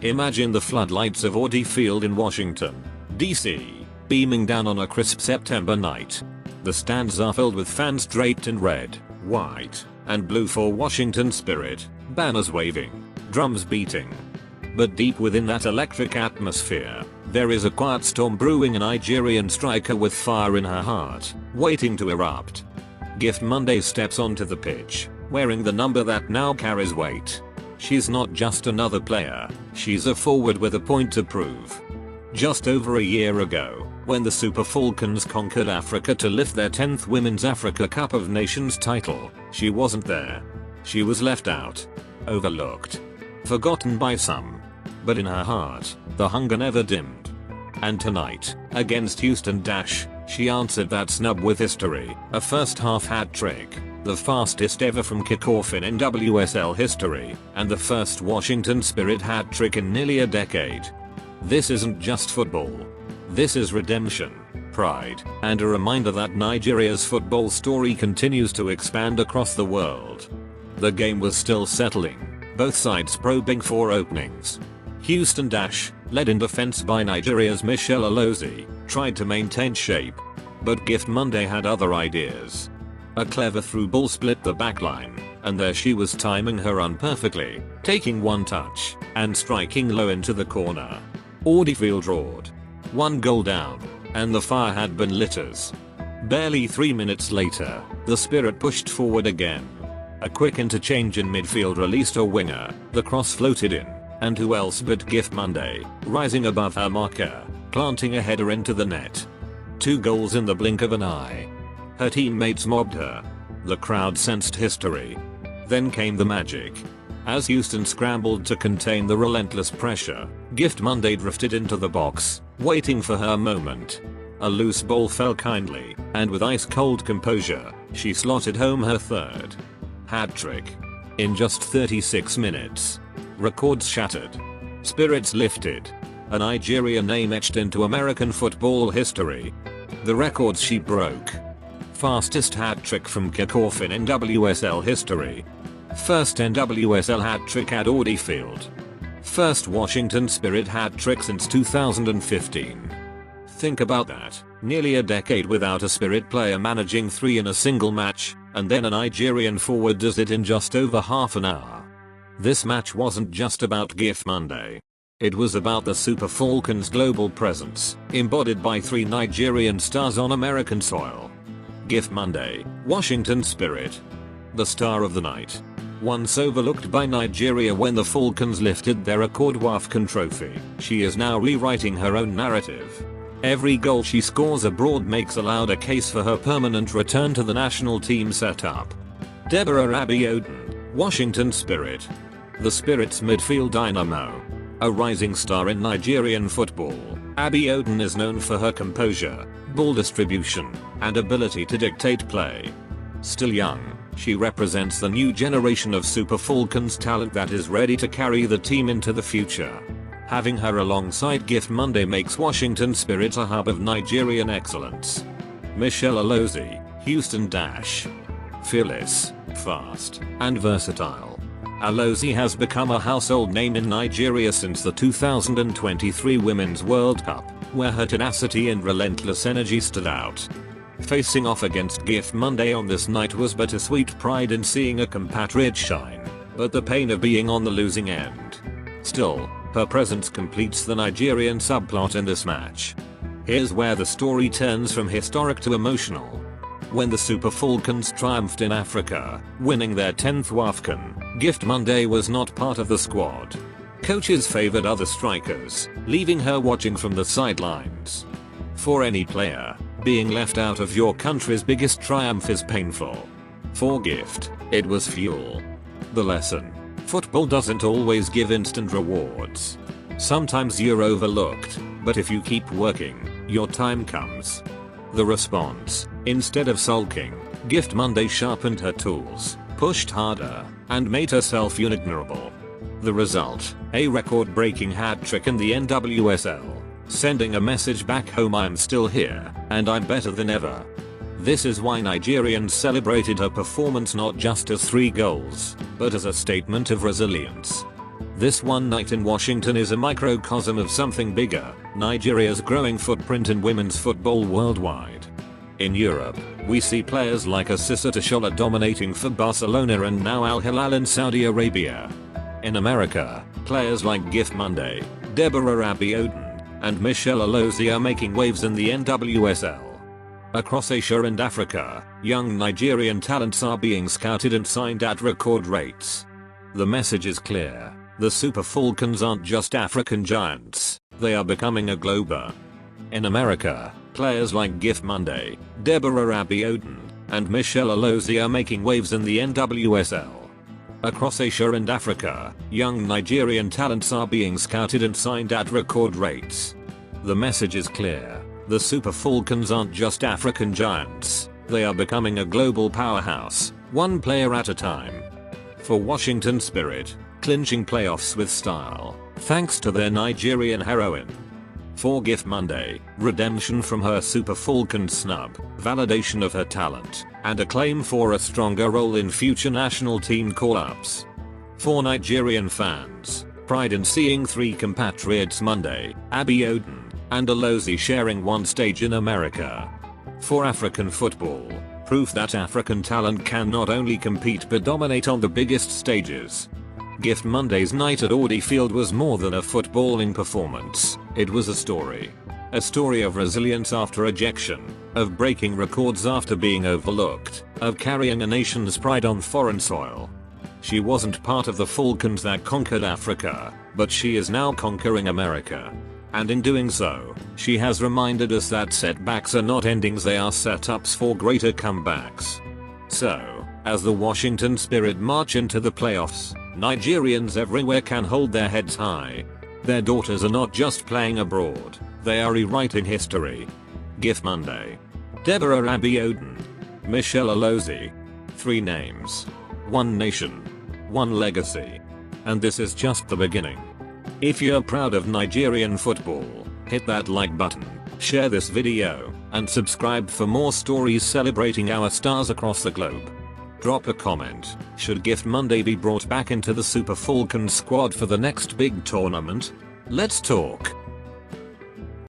Imagine the floodlights of Audi Field in Washington, D.C., beaming down on a crisp September night. The stands are filled with fans draped in red, white, and blue for Washington Spirit, banners waving, drums beating. But deep within that electric atmosphere, there is a quiet storm brewing, a Nigerian striker with fire in her heart, waiting to erupt. Gift Monday steps onto the pitch, wearing the number that now carries weight. She's not just another player, she's a forward with a point to prove. Just over a year ago, when the Super Falcons conquered Africa to lift their 10th Women's Africa Cup of Nations title, she wasn't there. She was left out, overlooked, forgotten by some. But in her heart, the hunger never dimmed. And tonight, against Houston Dash, she answered that snub with history, a first half hat trick, the fastest ever from kickoff in NWSL history, and the first Washington Spirit hat trick in nearly a decade. This isn't just football. This is redemption, pride, and a reminder that Nigeria's football story continues to expand across the world. The game was still settling, both sides probing for openings. Houston Dash, led in defense by Nigeria's Michelle Alozie, tried to maintain shape. But Gift Monday had other ideas. A clever through ball split the backline, and there she was timing her run perfectly, taking one touch, and striking low into the corner. Audi Field roared. 1 goal down, and the fire had been lit. Barely 3 minutes later, the Spirit pushed forward again. A quick interchange in midfield released a winger, the cross floated in, and who else but Gift Monday, rising above her marker, planting a header into the net. 2 goals in the blink of an eye. Her teammates mobbed her. The crowd sensed history. Then came the magic. As Houston scrambled to contain the relentless pressure, Gift Monday drifted into the box, waiting for her moment. A loose ball fell kindly, and with ice-cold composure, she slotted home her third hat trick. In just 36 minutes. Records shattered. Spirits lifted. A Nigerian name etched into American football history. The records she broke. Fastest hat trick from kickoff in NWSL history. First NWSL hat trick at Audi Field. First Washington Spirit hat trick since 2015. Think about that, nearly a decade without a Spirit player managing 3 in a single match, and then a Nigerian forward does it in just over half an hour. This match wasn't just about Gift Monday. It was about the Super Falcons' global presence, embodied by 3 Nigerian stars on American soil. Gift Monday, Washington Spirit. The star of the night. Once overlooked by Nigeria when the Falcons lifted their Accord WAFCON trophy, she is now rewriting her own narrative. Every goal she scores abroad makes a louder case for her permanent return to the national team setup. Deborah Abiodun, Washington Spirit. The Spirit's midfield dynamo. A rising star in Nigerian football, Abiodun is known for her composure, ball distribution, and ability to dictate play. Still young, she represents the new generation of Super Falcons talent that is ready to carry the team into the future. Having her alongside Gift Monday makes Washington Spirit a hub of Nigerian excellence. Michelle Alozie, Houston Dash. Fearless, fast, and versatile. Alozie has become a household name in Nigeria since the 2023 Women's World Cup, where her tenacity and relentless energy stood out. Facing off against Gift Monday on this night was bittersweet pride in seeing a compatriot shine, but the pain of being on the losing end. Still, her presence completes the Nigerian subplot in this match. Here's where the story turns from historic to emotional. When the Super Falcons triumphed in Africa, winning their 10th WAFCON, Gift Monday was not part of the squad. Coaches favored other strikers, leaving her watching from the sidelines. For any player, being left out of your country's biggest triumph is painful. For Gift, it was fuel. The lesson: football doesn't always give instant rewards. Sometimes you're overlooked, but if you keep working, your time comes. The response: instead of sulking, Gift Monday sharpened her tools, pushed harder, and made herself unignorable. The result: a record-breaking hat trick in the NWSL. Sending a message back home: I'm still here, and I'm better than ever. This is why Nigerians celebrated her performance not just as 3 goals, but as a statement of resilience. This one night in Washington is a microcosm of something bigger, Nigeria's growing footprint in women's football worldwide. In Europe, we see players like Asisa Toshola dominating for Barcelona and now Al Hilal in Saudi Arabia. In America, players like Gift Monday, Deborah Abiodun, and Michelle Alozie are making waves in the NWSL. Across Asia and Africa, young Nigerian talents are being scouted and signed at record rates. The message is clear. The Super Falcons aren't just African giants, they are becoming a globe. In America, players like Gift Monday, Deborah Abiodun, and Michelle Alozie are making waves in the NWSL. Across Asia and Africa, young Nigerian talents are being scouted and signed at record rates. The message is clear. The Super Falcons aren't just African giants, they are becoming a global powerhouse, one player at a time. For Washington Spirit, clinching playoffs with style, thanks to their Nigerian heroine. For Gift Monday, redemption from her Super Falcon snub, validation of her talent, and a claim for a stronger role in future national team call-ups. For Nigerian fans, pride in seeing three compatriots Monday, Abiodun, and Alozie sharing one stage in America. For African football, proof that African talent can not only compete but dominate on the biggest stages. Gift Monday's night at Audi Field was more than a footballing performance, it was a story. A story of resilience after ejection, of breaking records after being overlooked, of carrying a nation's pride on foreign soil. She wasn't part of the Falcons that conquered Africa, but she is now conquering America. And in doing so, she has reminded us that setbacks are not endings, they are setups for greater comebacks. So, as the Washington Spirit march into the playoffs, Nigerians everywhere can hold their heads high. Their daughters are not just playing abroad, they are rewriting history. Gift Monday, Deborah Abiodun, Michelle Alozie. 3 names. 1 nation. 1 legacy. And this is just the beginning. If you're proud of Nigerian football, hit that like button, share this video, and subscribe for more stories celebrating our stars across the globe. Drop a comment, should Gift Monday be brought back into the Super Falcons squad for the next big tournament? Let's talk.